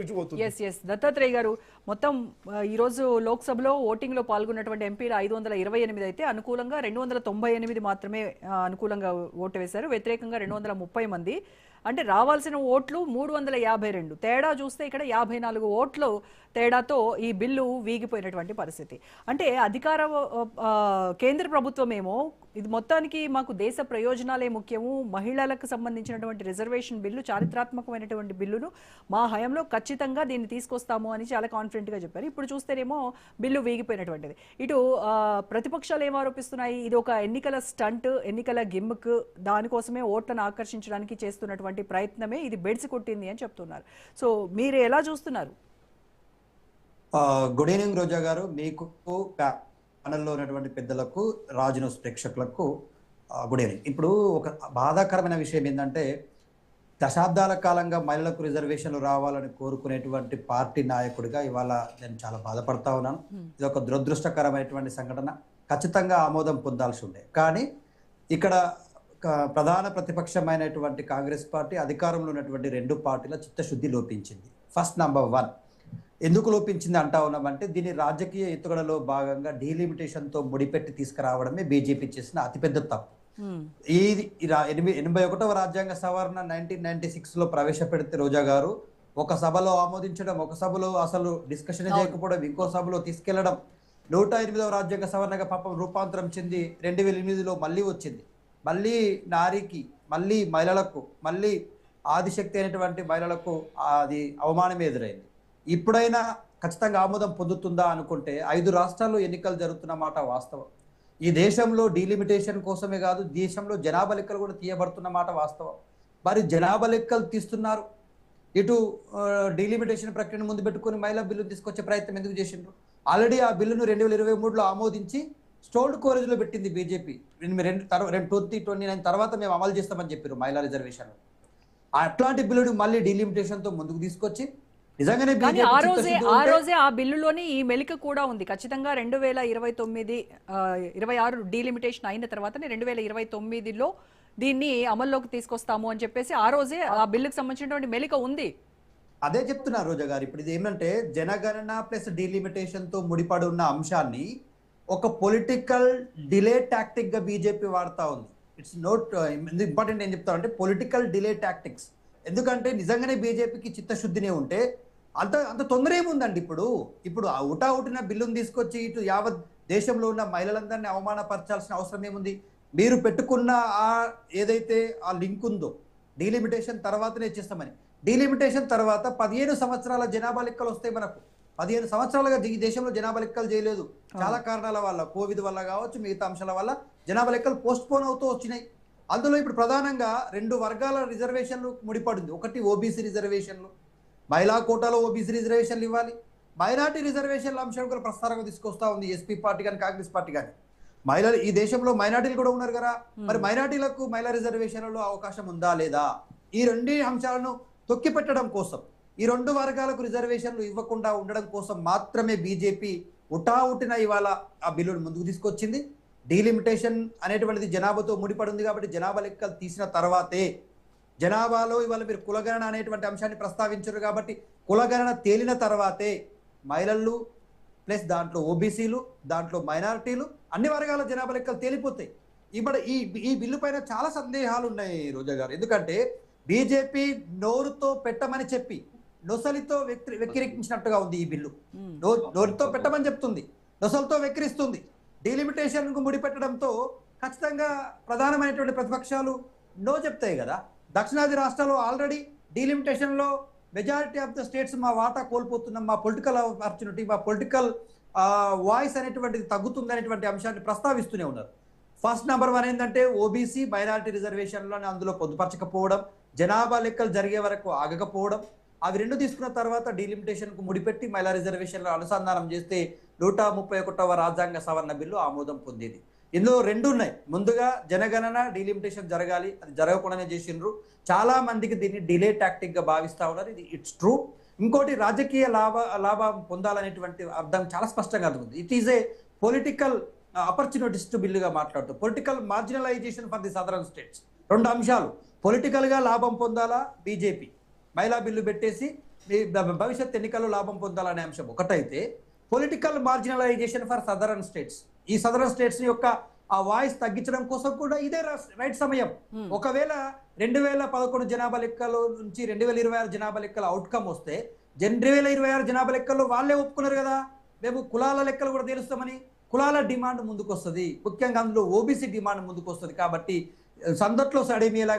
రుచిపోతుంది. Yes Dattatreya గారు మొత్తం ఈరోజు లోక్సభలో ఓటింగ్లో పాల్గొన్నటువంటి ఎంపీలు 528 అయితే అనుకూలంగా 298 మాత్రమే అనుకూలంగా ఓటు వేశారు. వ్యతిరేకంగా 230 మంది. అంటే రావాల్సిన ఓట్లు 352. తేడా చూస్తే ఇక్కడ 54 ఓట్లు తేడాతో ఈ బిల్లు వీగిపోయినటువంటి పరిస్థితి. అంటే కేంద్ర ప్రభుత్వమేమో ఇది మొత్తానికి మాకు దేశ ప్రయోజనాలే ముఖ్యము, మహిళలకు సంబంధించినటువంటి రిజర్వేషన్ బిల్లు చారిత్రాత్మకమైనటువంటి బిల్లును మా హయాంలో ఖచ్చితంగా దీన్ని తీసుకొస్తాము అని చాలా కాన్ఫిడెంట్గా చెప్పారు. ఇప్పుడు చూస్తేనేమో బిల్లు వీగిపోయినటువంటిది. ఇటు ప్రతిపక్షాలు ఏం ఆరోపిస్తున్నాయి, ఇది ఒక ఎన్నికల స్టంట్, ఎన్నికల గిమ్మిక్, దానికోసమే ఓట్లను ఆకర్షించడానికి చేస్తున్నటువంటి ప్రయత్నమే ఇది బెడిసి కొట్టింది అని చెప్తున్నారు. సో మీరు ఎలా చూస్తున్నారు? గుడ్ ఈవినింగ్ రోజా గారు, మీకు ప్యానల్లో ఉన్నటువంటి పెద్దలకు, రాజ్ న్యూస్ ప్రేక్షకులకు గుడ్ ఈవినింగ్. ఇప్పుడు ఒక బాధాకరమైన విషయం ఏంటంటే, దశాబ్దాల కాలంగా మహిళలకు రిజర్వేషన్లు రావాలని కోరుకునేటువంటి పార్టీ నాయకుడిగా ఇవాళ నేను చాలా బాధపడతా ఉన్నాను. ఇది ఒక దురదృష్టకరమైనటువంటి సంఘటన, ఖచ్చితంగా ఆమోదం పొందాల్సి ఉండే. కానీ ఇక్కడ ప్రధాన ప్రతిపక్షమైనటువంటి కాంగ్రెస్ పార్టీ, అధికారంలో ఉన్నటువంటి రెండు పార్టీల చిత్తశుద్ధి లోపించింది. ఫస్ట్ నంబర్ 1 ఎందుకు లోపించింది అంటా ఉన్నామంటే, దీని రాజకీయ ఎత్తుగడలో భాగంగా డీలిమిటేషన్తో ముడిపెట్టి తీసుకురావడమే బీజేపీ చేసిన అతిపెద్ద తప్పు. ఈ 81వ రాజ్యాంగ సవరణ 1996లో ప్రవేశపెడితే రోజా గారు ఒక సభలో ఆమోదించడం, ఒక సభలో అసలు డిస్కషన్ చేయకపోవడం, ఇంకో సభలో తీసుకెళ్లడం, 108వ రాజ్యాంగ సవరణగా పాపం రూపాంతరం చెంది 2008లో మళ్ళీ వచ్చింది. మళ్ళీ నారికి, మళ్ళీ మహిళలకు, మళ్ళీ ఆదిశక్తి అయినటువంటి మహిళలకు అది అవమానం ఎదురైంది. ఇప్పుడైనా ఖచ్చితంగా ఆమోదం పొందుతుందా అనుకుంటే, 5 రాష్ట్రాల్లో ఎన్నికలు జరుగుతున్న మాట వాస్తవం. ఈ దేశంలో డీలిమిటేషన్ కోసమే కాదు, దేశంలో జనాభా లెక్కలు కూడా తీయబడుతున్న మాట వాస్తవం. మరి జనాభా లెక్కలు తీస్తున్నారు, ఇటు డీలిమిటేషన్ ప్రక్రియను ముందు పెట్టుకుని మహిళా బిల్లు తీసుకొచ్చే ప్రయత్నం ఎందుకు చేసిండ్రు? ఆల్రెడీ ఆ బిల్లును 2023లో ఆమోదించి స్టోల్డ్ కోరేజ్లో పెట్టింది బీజేపీ. 2029 తర్వాత మేము అమలు చేస్తామని చెప్పారు మహిళా రిజర్వేషన్. అట్లాంటి బిల్లుని మళ్ళీ డీలిమిటేషన్తో ముందుకు తీసుకొచ్చి నిజంగానే ఆ రోజే ఆ బిల్లులోని ఈ మెలిక కూడా ఉంది. ఖచ్చితంగా 2026 డీలిమిటేషన్ అయిన తర్వాతనే 2029లో దీన్ని అమల్లోకి తీసుకొస్తాము అని చెప్పేసి ఆ రోజే ఆ బిల్లుకు సంబంధించినటువంటి మెలిక ఉంది. అదే చెప్తున్నారు రోజా గారు. ఇప్పుడు ఇది ఏమంటే, జనగణన ప్లస్ డీలిమిటేషన్తో ముడిపడి ఉన్న అంశాన్ని ఒక పొలిటికల్ డిలే టాక్టిక్ గా బీజేపీ వాడుతూ ఉంది. It's note important. ఏం చెప్తారంటే పొలిటికల్ డిలే టాక్టిక్స్. ఎందుకంటే నిజంగానే బీజేపీకి చిత్తశుద్ధినే ఉంటే అంత తొందర ఏముందండి? ఇప్పుడు ఉటావుటిన బిల్లును తీసుకొచ్చి ఇటు యావత్ దేశంలో ఉన్న మహిళలందరినీ అవమానపరచాల్సిన అవసరం ఏముంది? మీరు పెట్టుకున్న ఏదైతే ఆ లింక్ ఉందో, డీలిమిటేషన్ తర్వాతనే చేస్తామని, డీలిమిటేషన్ తర్వాత 15 సంవత్సరాల జనాభా లెక్కలు వస్తాయి మనకు. 15 సంవత్సరాలుగా ఈ దేశంలో జనాభా లెక్కలు చేయలేదు. చాలా కారణాల వల్ల, కోవిడ్ వల్ల కావచ్చు, మిగతా అంశాల వల్ల జనాభా లెక్కలు పోస్ట్ పోన్ అవుతూ వచ్చినాయి. అందులో ఇప్పుడు ప్రధానంగా 2 వర్గాల రిజర్వేషన్లు ముడిపడింది. ఒకటి ఓబీసీ రిజర్వేషన్లు, మహిళా కోటాలో ఓబీసీ రిజర్వేషన్లు ఇవ్వాలి. మైనార్టీ రిజర్వేషన్ల అంశం కూడా ప్రస్తావన తీసుకొస్తా ఉంది ఎస్పీ పార్టీ కానీ కాంగ్రెస్ పార్టీ కానీ. మహిళలు, ఈ దేశంలో మైనార్టీలు కూడా ఉన్నారు కదా, మరి మైనార్టీలకు మహిళా రిజర్వేషన్లలో అవకాశం ఉందా లేదా? ఈ 2 అంశాలను తొక్కిపెట్టడం కోసం, ఈ 2 వర్గాలకు రిజర్వేషన్లు ఇవ్వకుండా ఉండడం కోసం మాత్రమే బీజేపీ ఉటావుటిన ఇవాళ ఆ బిల్లును ముందుకు తీసుకొచ్చింది. డీలిమిటేషన్ అనేటువంటిది జనాభాతో ముడిపడి ఉంది కాబట్టి జనాభా లెక్కలు తీసిన తర్వాతే, జనాభాలో ఇవాళ మీరు కులగణన అనేటువంటి అంశాన్ని ప్రస్తావించారు కాబట్టి కులగణన తేలిన తర్వాతే మహిళలు ప్లస్ దాంట్లో ఓబీసీలు, దాంట్లో మైనారిటీలు, అన్ని వర్గాల జనాభా లెక్కలు తేలిపోతాయి. ఇప్పుడు ఈ బిల్లు పైన చాలా సందేహాలు ఉన్నాయి రోజా గారు. ఎందుకంటే బీజేపీ నోరుతో పెట్టమని చెప్పి నొసలితో వెక్కిరించినట్టుగా ఉంది ఈ బిల్లు. నోరుతో పెట్టమని చెప్తుంది, నొసలతో వెక్కిరిస్తుంది. డీలిమిటేషన్ కు ముడిపెట్టడంతో ఖచ్చితంగా ప్రధానమైనటువంటి ప్రతిపక్షాలు నో చెప్తాయి కదా. దక్షిణాది రాష్ట్రాల్లో ఆల్రెడీ డీలిమిటేషన్ లో మెజారిటీ ఆఫ్ ద స్టేట్స్ మా వాటా కోల్పోతున్నాం, మా పొలిటికల్ ఆపర్చునిటీ, మా పొలిటికల్ వాయిస్ అనేటువంటిది తగ్గుతుంది అనేటువంటి అంశాన్ని ప్రస్తావిస్తూనే ఉన్నారు. ఫస్ట్ నంబర్ 1 ఏంటంటే ఓబీసీ మైనారిటీ రిజర్వేషన్లను అందులో పొందుపరచకపోవడం, జనాభా లెక్కలు జరిగే వరకు ఆగకపోవడం. అవి 2 తీసుకున్న తర్వాత డీలిమిటేషన్ కు ముడిపెట్టి మహిళా రిజర్వేషన్లు అనుసంధానం చేస్తే 131వ రాజ్యాంగ సవరణ బిల్లు ఆమోదం పొందేది. ఇందులో 2 ఉన్నాయి. ముందుగా జనగణన డీలిమిటేషన్ జరగాలి, అది జరగకుండానే చేసిండ్రు. చాలా మందికి దీన్ని డిలే టాక్టిక్ గా భావిస్తా ఉన్నారు. ఇది ఇట్స్ ట్రూ. ఇంకోటి రాజకీయ లాభం పొందాలనేటువంటి అర్థం చాలా స్పష్టంగా అర్థం. It is a political opportunist బిల్లుగా మాట్లాడుతూ political marginalisation for the southern states. 2 అంశాలు. పొలిటికల్ గా లాభం పొందాలా బీజేపీ, మహిళా బిల్లు పెట్టేసి ఈ భవిష్యత్ ఎన్నికల్లో లాభం పొందాలనే అంశం ఒకటైతే, political marginalisation for southern states, ఈ సదరన్ స్టేట్స్ యొక్క ఆ వాయిస్ తగ్గించడం కోసం కూడా ఇదే రైట్ సమయం. ఒకవేళ 2011 జనాభా లెక్కల నుంచి 2026 జనాభా లెక్కల అవుట్కమ్ వస్తే 2026 జనాభా లెక్కల్లో వాళ్ళే ఒప్పుకున్నారు కదా, మేము కులాల లెక్కలు కూడా తెలుస్తామని. కులాల డిమాండ్ ముందుకు వస్తుంది, ముఖ్యంగా అందులో ఓబీసీ డిమాండ్ ముందుకు వస్తుంది. కాబట్టి సందట్లో సడేమిలా